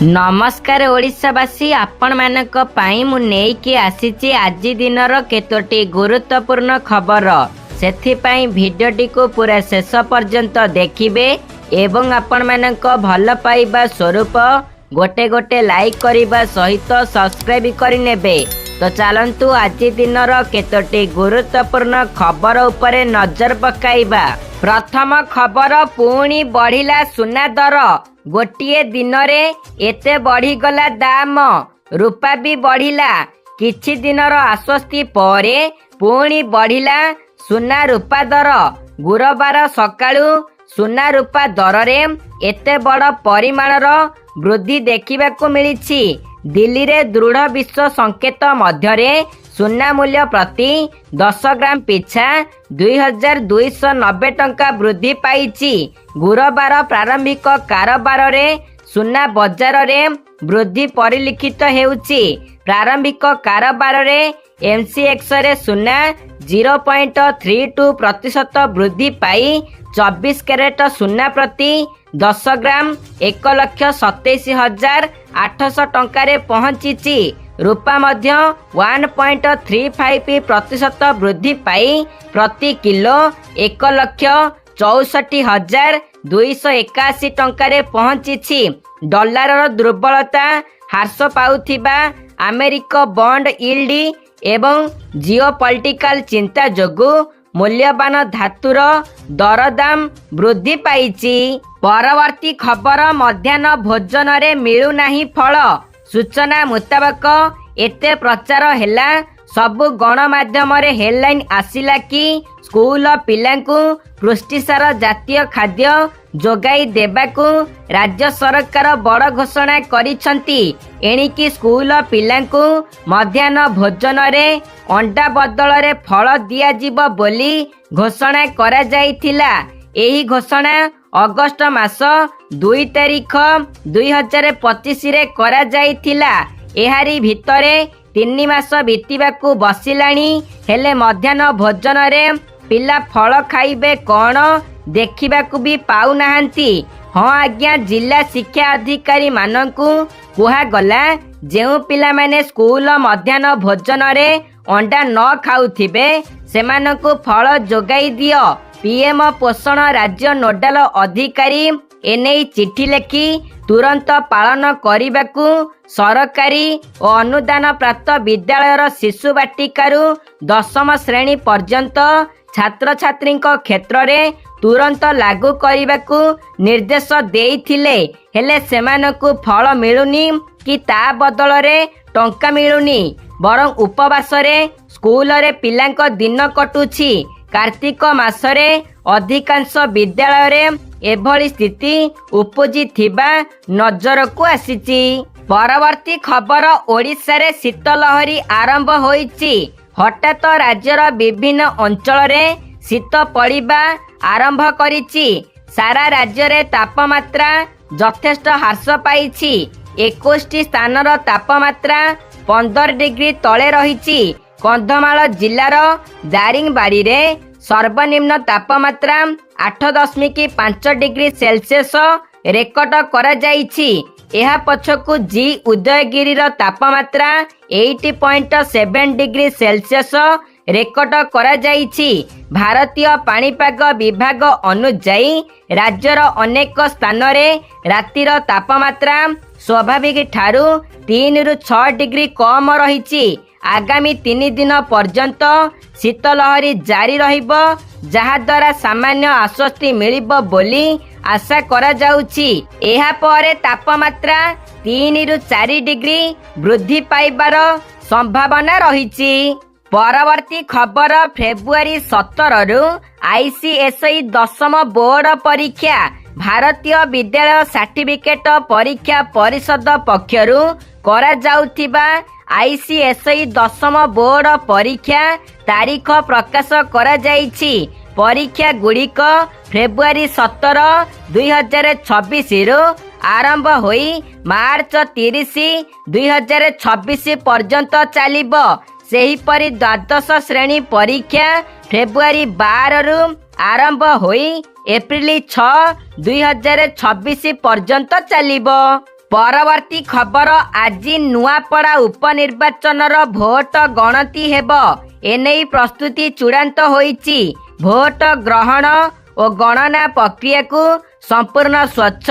नमस्कार ओडिशावासी आपण मानक पई मु नेकी आसीची आज दिनर केतोटी गुरुत्वपूर्ण खबर सेथिपाई भिडियोटी को पूरा शेष पर्यंत देखिबे एवं आपण मानक भल पाइबा स्वरूप गोटे गोटे लाइक करिबा सहित सब्सक्राइब करि नेबे। तो चलंतु आज दिनर केतोटी गुरुत्वपूर्ण खबर उपरे नजर पकाइबा। प्रथम खबर पुणी बढ़िला सुना दर गोटे दिन रे एते बढ़ीगला दाम रूपा भी बढ़िला किछि दिनर आश्वस्ति परे पुणी बढ़िला सुना रूपा दर गुरुवार सकाळु सुना रूपा दर रे एते बड़ परिमाणर वृद्धि देखिबाकू मिलिछि। दिल्ली रे दृढ़ विश्व संकेत मध्यरे सुना मूल्य प्रति 10 ग्राम पिछा 2290 टंका वृद्धि पाइछि। गुरुवार प्रारंभिक कारोबार रे सुना बाजार रे वृद्धि परिलक्षित हेउछि। प्रारंभिक कारोबार रे एमसीएक्स रे सुना 0.32% वृद्धि पाई 24 कैरेट सुना प्रति 10 ग्राम 1,27,800 टंका रे पहुंची। रूपा मध्य 1.35% वृद्धि पाई प्रति किलो 1,64,281 टंका रे पहुंची। डॉलर दुर्बलता ह्रास पाउथिबा अमेरिक बॉन्ड यील्ड एवं जियोपॉलिटिकल चिंता जोगु मूल्यवान धातुर दरदाम वृद्धि पाइछि। परवर्ती खबर मध्याह्न भोजन रे मिलु नाही फल सूचना मुताबक एते प्रचार हैला सबु गणमाध्यम रे हेडलाइन आसिला कि स्कूल पिलांकु पुष्टिसार जातीय खाद्य जोगाई देबाकू राज्य सरकार बड़ घोषणा करिसंती। एणिकी स्कूल पिलांकु मध्याह्न भोजन रे अंडा बदल रे फल दिया जिवो बोली घोषणा करा जाइथिला। एही घोषणा अगस्त मास 2 तारिख 2025 रे करा जाइथिला। एहारी भितरे 3 मास बीतिबाकू बसिलाणी हेले मध्याह्न भोजन रे पिला फल खाइबे कौन देखिबाकू भी पाउ नाहंती। हाँ आज्ञा जिला शिक्षा अधिकारी मानकू कुहा गला जेउ पिला माने स्कूल मध्याह्न भोजन रे अंडा न खाउथिबे सेमानकू फल जोगाई दियो। पीएम पोषण राज्य नोडाल अधिकारी एने चिठी लेखि तुरंत पालन करिबाकू सरकारी और अनुदान प्राप्त विद्यालयर शिशु बाटिकारु 10म श्रेणी पर्यंत छात्र छात्री क्षेत्र रे तुरंत लागू करिबाकू निर्देश देइथिले। हेले सेमानकू फल मिलुनी कि ता बदल रे टंका मिलुनी बरं उपवास रे स्कूल रे पिलांक दिन कटुछि। कार्तिक मासरे अधिकांश विद्यालय रे एभली स्थिति उपजी थिबा नजर को आसीची। परवर्ती खबर ओडिशा रे शीतलहरी आरंभ होईची। हठात राज्यर विभिन्न अंचल रे शीत पड़िबा आरंभ करिची। सारा राज्य रे तापमात्रा यथेष्ट ह्रास पाइछि। 21 स्थानर तापमात्रा 15 डिग्री तले रहिछि। कंधमाल जिल्लार दारिंगबाड़ी रे सर्वनिम्न तापमात्रा 8.5 डिग्री सेल्सियस रेकर्ड करा जाइछि। एहा पछकु जी उदयगिरी रो तापमात्रा 80.7 डिग्री सेल्सियस रेकर्ड करा जाइछि। भारतीय पाणीपाग विभाग अनुसार राज्यर अनेक स्थान रे रातिर तापमात्रा स्वाभाविक ठारू 3 रु 6 डिग्री कम रहिछि। आगामी 3 दिन पर्यंत शीतलहरी जारी रहिबो जहा द्वारा सामान्य आश्वस्ति मिलिबो बोली आशा करा जाउछि। एहा परे तापमात्रा 3 रु 4 डिग्री वृद्धि पाइबार संभावना रहिछि। परवर्ती खबर फेब्रुआरी 17 रु आईसीएसई 10म बोर्ड परीक्षा भारतीय विद्यालय सर्टिफिकेट परीक्षा परिषद पक्षरु करा जाउथिबा आईसीएसई 10म बोर्ड परीक्षा तारीख प्रकाश करा जाइछि। परीक्षा गुड़िक फेब्रुआरी 17, 2026 रु आरंभ होई मार्च 30, 2026 पर्यंत चलिबो। सेहीपरि द्वादश श्रेणी परीक्षा फेब्रुआरी 12 रु आरंभ होई एप्रिल 6, 2026 पर्यंत चलिबो। परवर्ती खबर आज नुआपड़ा उपनिर्वाचनर भोट गणति हेब एने प्रस्तुति चूड़ांत होईची। भोट ग्रहण और गणना प्रक्रिया को संपूर्ण स्वच्छ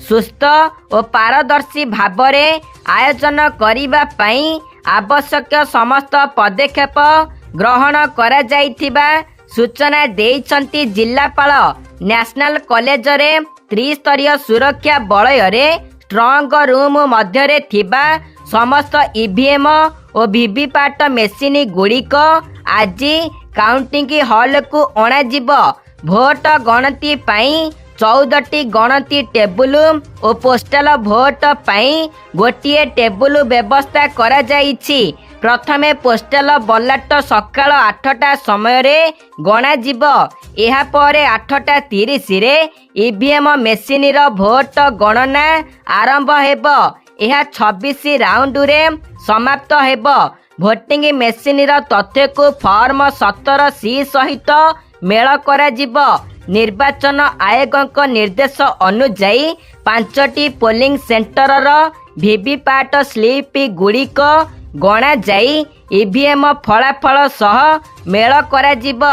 सुस्थ और पारदर्शी भावरे आयोजन करिबा पई आवश्यक समस्त पदक्षेप ग्रहण करा जाइथिबा सूचना देइछंती जिल्लापाल। नेशनल कॉलेज रे त्रिस्तरीय सुरक्षा बलय स्ट्रंग रूम मध्यरे थिबा समस्त ईवीएम और वीवीपैट मेसिन गुड़िक आज काउंटिंग हॉल को अणाजिब। भोट गणति पाई 14टी गणति टेबुल और पोस्टाल भोट पाई गोटे टेबुल व्यवस्था करा जाइछि। प्रथमे पोस्टाल बलाट सकाळ 8टा समय गणाजिब। एहा परे 8:30 रे ईवीएम मेसिन रो भोट गणना आरंभ हेब। यह 26 राउंड रे समाप्त हेब। भोटिंग मेसिन रो तथ्य को फॉर्म 17C सहित मेल करा जिब। निर्वाचन आयोग निर्देश अनुसार 5टी पोलिंग सेंटर रो वीवीपैट स्लिप गुड़िक गणा जाई ईवीएम फलाफल सह मेल करा जिब।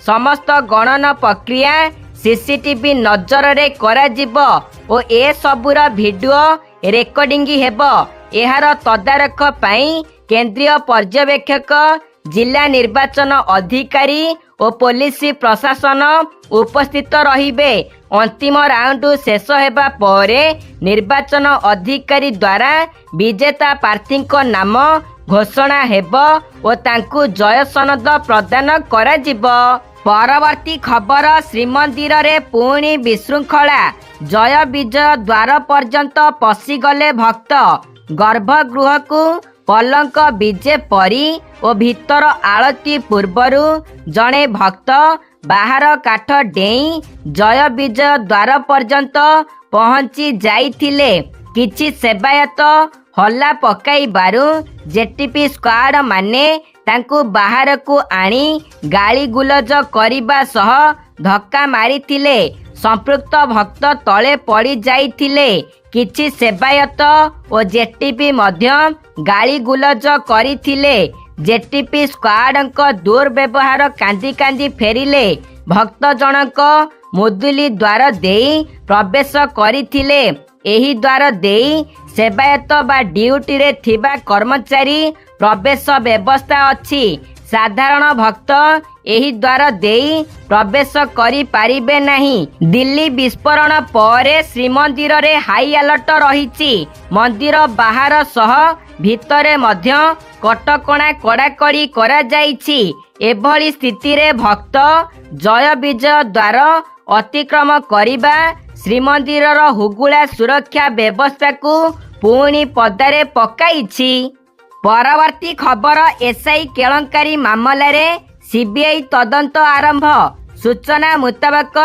समस्त गणना प्रक्रिया सीसीटीवी नजर रे करा जिब और ए सबुर वीडियो रेकर्डिंग हेब। एहार तदारख पाई केंद्रीय पर्यवेक्षक जिला निर्वाचन अधिकारी और पुलिस प्रशासन उपस्थित रहिबे। अंतिम राउंड शेष हेबा परे निर्वाचन अधिकारी द्वारा विजेता प्रार्थी नाम घोषणा हेब और तांकु जय सनद प्रदान करा जिब। परवर्ती खबर श्रीमंदिर रे पुणी विशृंखला। जय विजय द्वार पर्यंत पशिगले भक्त। गर्भगृह को पलंक विजे परी और भीतर आलती पूर्वरु जड़े भक्त बाहर काठ डेई जय विजय द्वार पर्यंत पहुंची जाइथिले। किछि सेवायत हल्ला पकाइबारु जेटीपी स्क्वाड माने तांकु बाहर को आनी गाली गुलज करिबा सह धक्का मारिथिले। संपृक्त भक्त तले पड़ी जाइथिले। किछि सेवायत और जेटीपी मध्य गाली गुलज करिथिले। जेटीपी स्क्वाडक दुर्व्यवहार कांदी कांदी फेरिले। भक्त जनक मुदुली द्वार देई प्रवेश करिथिले। एही द्वार देई सेवायत बा ड्यूटी रे थिबा कर्मचारी प्रवेश व्यवस्था अछि। साधारण भक्त एही द्वार देई प्रवेश करि पारिबे नहीं। दिल्ली विस्फोरण परे श्रीमंदिर रे हाई अलर्ट रहिछि। मंदिर बाहर सह भितरे मध्य कटकणा कड़ाकड़ी करा जाइछि। एभली स्थिति रे भक्त जय विजय द्वार अतिक्रम करिबा श्रीमंदिर हुगुला सुरक्षा व्यवस्था को पुणी पदारे पकाइछि। परवर्ती खबर एसआई केलंकारी मामला रे सीबीआई तदंत आरंभ। सूचना मुताबक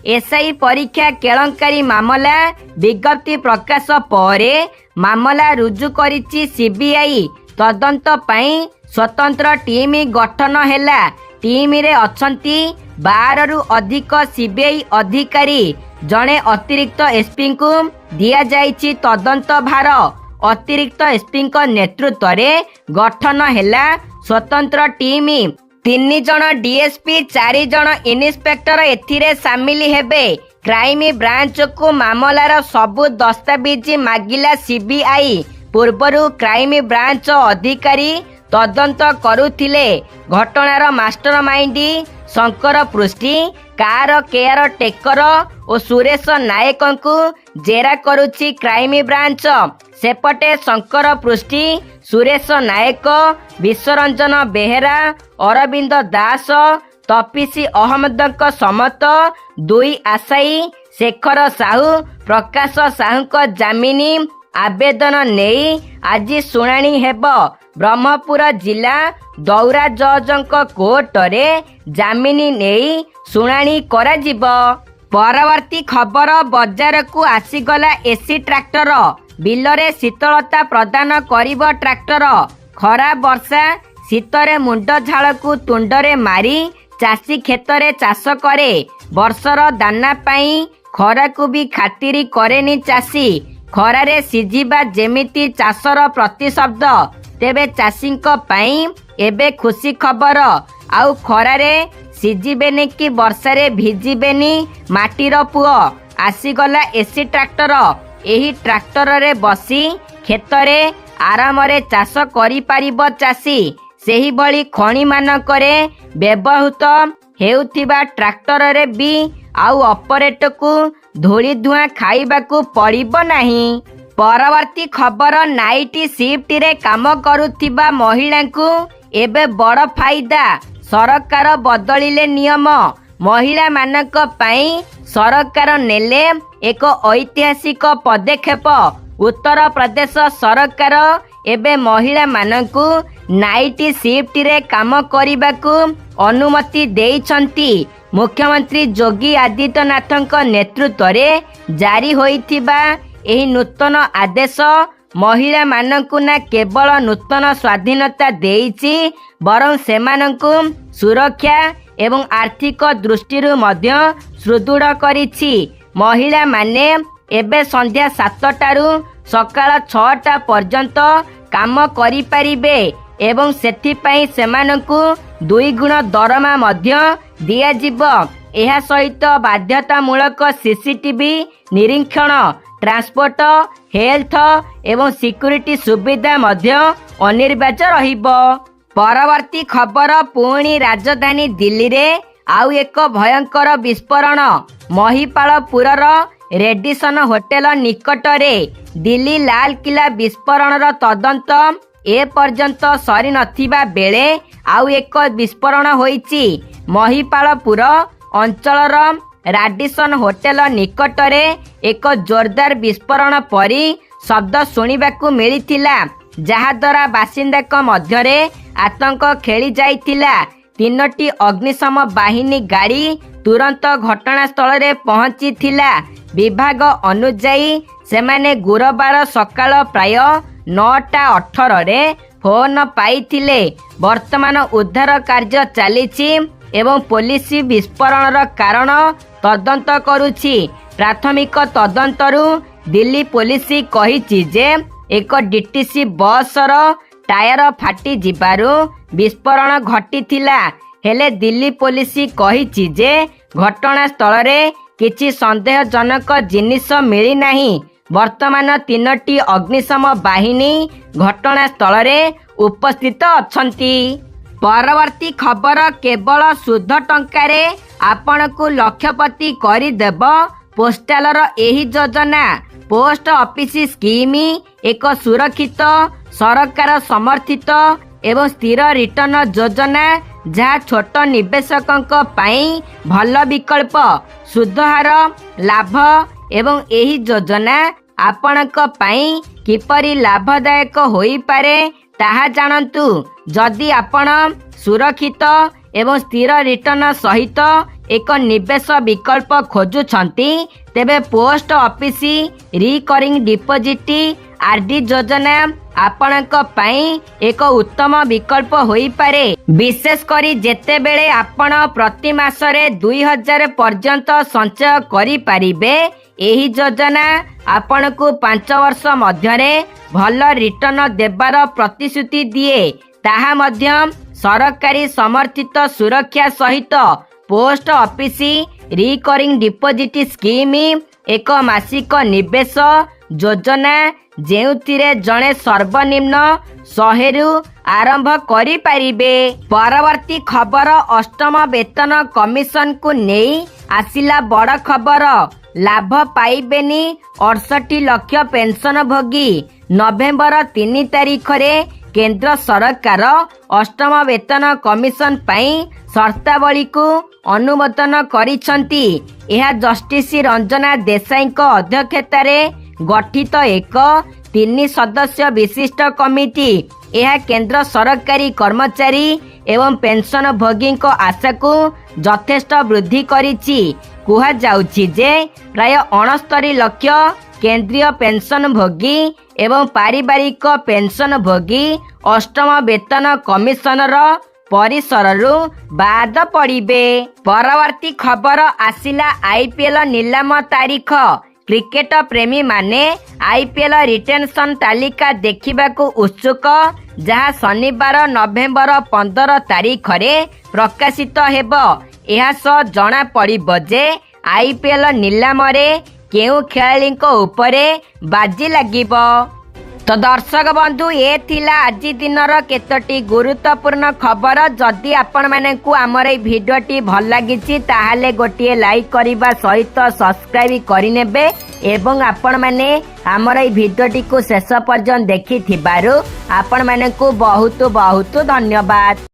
एसआई परीक्षा केलंकारी मामला विज्ञप्ति प्रकाश परे मामला रुजु करिछि सीबीआई। तदंत पई स्वतंत्र टीम गठन हैला। टीम रे अछंती 12 रु अधिक सीबीआई अधिकारी। जड़े अतिरिक्त एसपी को दिया जाइछि तदंत भार। अतिरिक्त एसपी नेतृत्व रे गठन हैला स्वतंत्र टीम। 3 जन डीएसपी 4 जन इन्स्पेक्टर एथिरे सामिल हेबे। क्राइम ब्रांच को मामलार सबु दस्तावेज मागिला सीबीआई। पूर्वरु क्राइम ब्रांच अधिकारी तदंत करुथिले। घटनार मास्टरमाइंड शंकर पृष्टि कार केयर टेकर और सुरेश नायक को जेरा करुछि क्राइम ब्रांच। सेपटे शंकर पृष्टि सुरेश नायक विश्वरंजन बेहेरा अरविंद दास तपिसी अहमद समत 2 आशायी शेखर साहू प्रकाश साहू जामिनी आवेदन नेई आज शुणाणी हेब। ब्रह्मपुर जिला दौरा जजक कोर्ट रे जामिनी नेई शुणाणी करा जिब। परवर्ती खबर बजार को आसीगला एसी ट्रैक्टर। बिलरे शीतलता प्रदान करिब ट्रैक्टर। खरा वर्षा शीतरे मुंड झाड़ को तुंडरे मारी चाषी खेतरे चाष करे। वर्षर दाना पाई खरा को भी खातिरी करेनी चाषी। ଖରାରେ ସିଝିବା ଯେମିତି ଚାଷର ପ୍ରତିଶବ୍ଦ, ତେବେ ଚାଷୀଙ୍କ ପାଇଁ ଏବେ ଖୁସି ଖବର। ଆଉ ଖରାରେ ସିଝିବେନି କି ବର୍ଷାରେ ଭିଜିବେନି ମାଟିର ପୁଅ। ଆସିଗଲା ଏସି ଟ୍ରାକ୍ଟର। ଏହି ଟ୍ରାକ୍ଟରରେ ବସି କ୍ଷେତରେ ଆରାମରେ ଚାଷ କରିପାରିବ ଚାଷୀ। ସେହିଭଳି ଖଣିମାନଙ୍କରେ ବ୍ୟବହୃତ ହେଉଥିବା ଟ୍ରାକ୍ଟରରେ ବି ଆଉ ଅପରେଟରକୁ ଧୂଳି ଧୂଆଁ ଖାଇବାକୁ ପଡ଼ିବ ନାହିଁ। ପରବର୍ତ୍ତୀ ଖବର, ନାଇଟ୍ ସିଫ୍ଟରେ କାମ କରୁଥିବା ମହିଳାଙ୍କୁ ଏବେ ବଡ଼ ଫାଇଦା। ସରକାର ବଦଳିଲେ ନିୟମ। ମହିଳାମାନଙ୍କ ପାଇଁ ସରକାର ନେଲେ ଏକ ଐତିହାସିକ ପଦକ୍ଷେପ। ଉତ୍ତରପ୍ରଦେଶ ସରକାର ଏବେ ମହିଳାମାନଙ୍କୁ ନାଇଟ୍ ସିଫ୍ଟରେ କାମ କରିବାକୁ ଅନୁମତି ଦେଇଛନ୍ତି। ମୁଖ୍ୟମନ୍ତ୍ରୀ ଯୋଗୀ ଆଦିତ୍ୟନାଥଙ୍କ ନେତୃତ୍ୱରେ ଜାରି ହୋଇଥିବା ଏହି ନୂତନ ଆଦେଶ ମହିଳାମାନଙ୍କୁ ନା କେବଳ ନୂତନ ସ୍ୱାଧୀନତା ଦେଇଛି, ବରଂ ସେମାନଙ୍କୁ ସୁରକ୍ଷା ଏବଂ ଆର୍ଥିକ ଦୃଷ୍ଟିରୁ ମଧ୍ୟ ସୁଦୃଢ଼ କରିଛି। ମହିଳାମାନେ ଏବେ ସନ୍ଧ୍ୟା 7ଟାରୁ ସକାଳ 6ଟା ପର୍ଯ୍ୟନ୍ତ କାମ କରିପାରିବେ ଏବଂ ସେଥିପାଇଁ ସେମାନଙ୍କୁ 2 ଗୁଣ ଦରମା ମଧ୍ୟ ଦିଆଯିବ। ଏହା ସହିତ ବାଧ୍ୟତାମୂଳକ ସିସିଟିଭି ନିରୀକ୍ଷଣ, ଟ୍ରାନ୍ସପୋର୍ଟ, ହେଲ୍ଥ ଏବଂ ସିକ୍ୟୁରିଟି ସୁବିଧା ମଧ୍ୟ ଅନିବାର୍ଯ୍ୟ ରହିବ। ପରବର୍ତ୍ତୀ ଖବର, ପୁଣି ରାଜଧାନୀ ଦିଲ୍ଲୀରେ ଆଉ ଏକ ଭୟଙ୍କର ବିସ୍ଫୋରଣ। ମହିପାଳପୁରର ରେଡିସନ ହୋଟେଲ ନିକଟରେ ଦିଲ୍ଲୀ ଲାଲକିଲ୍ଲା ବିସ୍ଫୋରଣର ତଦନ୍ତ ଏପର୍ଯ୍ୟନ୍ତ ସରିନଥିବା ବେଳେ ଆଉ ଏକ ବିସ୍ଫୋରଣ ହୋଇଛି। ମହିପାଳପୁର ଅଞ୍ଚଳର ରାଡିସନ ହୋଟେଲ ନିକଟରେ ଏକ ଜୋରଦାର ବିସ୍ଫୋରଣ ପରି ଶବ୍ଦ ଶୁଣିବାକୁ ମିଳିଥିଲା, ଯାହାଦ୍ୱାରା ବାସିନ୍ଦାଙ୍କ ମଧ୍ୟରେ ଆତଙ୍କ ଖେଳି ଯାଇଥିଲା। 3ଟି ଅଗ୍ନିଶମ ବାହିନୀ ଗାଡ଼ି ତୁରନ୍ତ ଘଟଣାସ୍ଥଳରେ ପହଞ୍ଚିଥିଲା। ବିଭାଗ ଅନୁଯାୟୀ ସେମାନେ ଗୁରୁବାର ସକାଳ ପ୍ରାୟ 9:18ରେ ଫୋନ ପାଇଥିଲେ। ବର୍ତ୍ତମାନ ଉଦ୍ଧାର କାର୍ଯ୍ୟ ଚାଲିଛି ଏବଂ ପୋଲିସ ବିସ୍ଫୋରଣର କାରଣ ତଦନ୍ତ କରୁଛି। ପ୍ରାଥମିକ ତଦନ୍ତରୁ ଦିଲ୍ଲୀ ପୋଲିସ କହିଛି ଯେ ଏକ ଡିଟିସି ବସ୍ର ଟାୟାର ଫାଟିଯିବାରୁ ବିସ୍ଫୋରଣ ଘଟିଥିଲା। ହେଲେ ଦିଲ୍ଲୀ ପୋଲିସ କହିଛି ଯେ ଘଟଣାସ୍ଥଳରେ କିଛି ସନ୍ଦେହଜନକ ଜିନିଷ ମିଳିନାହିଁ। ବର୍ତ୍ତମାନ 3ଟି ଅଗ୍ନିଶମ ବାହିନୀ ଘଟଣାସ୍ଥଳରେ ଉପସ୍ଥିତ ଅଛନ୍ତି। ପରବର୍ତ୍ତୀ ଖବର, କେବଳ ସୁଧ ଟଙ୍କାରେ ଆପଣଙ୍କୁ ଲକ୍ଷପତି କରିଦେବ ପୋଷ୍ଟାଲର ଏହି ଯୋଜନା। ପୋଷ୍ଟ ଅଫିସ ସ୍କିମ୍ ଏକ ସୁରକ୍ଷିତ, ସରକାର ସମର୍ଥିତ ଏବଂ ସ୍ଥିର ରିଟର୍ଣ୍ଣ ଯୋଜନା, ଯାହା ଛୋଟ ନିବେଶକଙ୍କ ପାଇଁ ଭଲ ବିକଳ୍ପ। ସୁଧହାର ଲାଭ ଏବଂ ଏହି ଯୋଜନା ଆପଣଙ୍କ ପାଇଁ କିପରି ଲାଭଦାୟକ ହୋଇପାରେ ତାହା ଜାଣନ୍ତୁ। ଯଦି ଆପଣ ସୁରକ୍ଷିତ ଏବଂ ସ୍ଥିର ରିଟର୍ଣ୍ଣ ସହିତ ଏକ ନିବେଶ ବିକଳ୍ପ ଖୋଜୁଛନ୍ତି, ତେବେ ପୋଷ୍ଟ ଅଫିସ ରିକରିଂ ଡିପୋଜିଟ୍ ଆର୍ଡି ଯୋଜନା ଆପଣଙ୍କ ପାଇଁ ଏକ ଉତ୍ତମ ବିକଳ୍ପ ହୋଇପାରେ। ବିଶେଷ କରି ଯେତେବେଳେ ଆପଣ ପ୍ରତି ମାସରେ 2000 ପର୍ଯ୍ୟନ୍ତ ସଞ୍ଚୟ କରିପାରିବେ। ଏହି ଯୋଜନା ଆପଣଙ୍କୁ 5 ବର୍ଷ ମଧ୍ୟରେ ଭଲ ରିଟର୍ଣ୍ଣ ଦେବାର ପ୍ରତିଶ୍ରୁତି ଦିଏ, ତାହା ମଧ୍ୟ ସରକାରୀ ସମର୍ଥିତ ସୁରକ୍ଷା ସହିତ। Post office recurring deposit scheme ଏକ ମାସିକ ନିବେଶ ଯୋଜନା, ଯେଉଁଥିରେ ଜଣେ ସର୍ବନିମ୍ନ 100ରୁ ଆରମ୍ଭ କରିପାରିବେ। ପରବର୍ତ୍ତୀ ଖବର, ଅଷ୍ଟମ ବେତନ କମିଶନକୁ ନେଇ ଆସିଲା ବଡ଼ ଖବର। ଲାଭ ପାଇବେନି 68 ଲକ୍ଷ ପେନ୍ସନଭୋଗୀ। ନଭେମ୍ବର 3 ତାରିଖରେ କେନ୍ଦ୍ର ସରକାର ଅଷ୍ଟମ ବେତନ କମିଶନ ପାଇଁ ସର୍ତ୍ତାବଳୀକୁ ଅନୁମୋଦନ କରିଛନ୍ତି। ଏହା ଜଷ୍ଟିସ ରଞ୍ଜନା ଦେଶାଇଙ୍କ ଅଧ୍ୟକ୍ଷତାରେ ଗଠିତ ଏକ 3 ସଦସ୍ୟ ବିଶିଷ୍ଟ କମିଟି। ଏହା କେନ୍ଦ୍ର ସରକାରୀ କର୍ମଚାରୀ ଏବଂ ପେନ୍ସନଭୋଗୀଙ୍କ ଆଶାକୁ ଯଥେଷ୍ଟ ବୃଦ୍ଧି କରିଛି। କୁହାଯାଉଛି ଯେ ପ୍ରାୟ 69 ଲକ୍ଷ କେନ୍ଦ୍ରୀୟ ପେନ୍ସନଭୋଗୀ ଏବଂ ପାରିବାରିକ ପେନ୍ସନଭୋଗୀ ଅଷ୍ଟମ ବେତନ କମିଶନର ପରିସରରୁ ବାଦ ପଡ଼ିବେ। ପରବର୍ତ୍ତୀ ଖବର ଆସିଲା, IPL ନିଲାମ ତାରିଖ क्रिकेट प्रेमी माने आईपीएल रिटेंशन तालिका देखिबाकू उत्सुक जहाँ शनिवार नवेम्बर 15 तारिख रे प्रकाशित हेब। यह सह जना पड़िब जे आईपीएल निलाम रे केउ खेलाड़ी उपरे बाजी लागिब। तो दर्शक बंधु ये थिला आज दिनर केतोटी गुरुत्वपूर्ण खबर। जदि आपण माने को हमर ए भिडियोटी भल लागिछि ताहाले गोटिए लाइक करिबा सहित सब्सक्राइब करिनेबे एवं आपण माने हमर ए भिडियोटी को शेष पर्यंत देखि थिबारु आपण माने को बहुत बहुत धन्यवाद।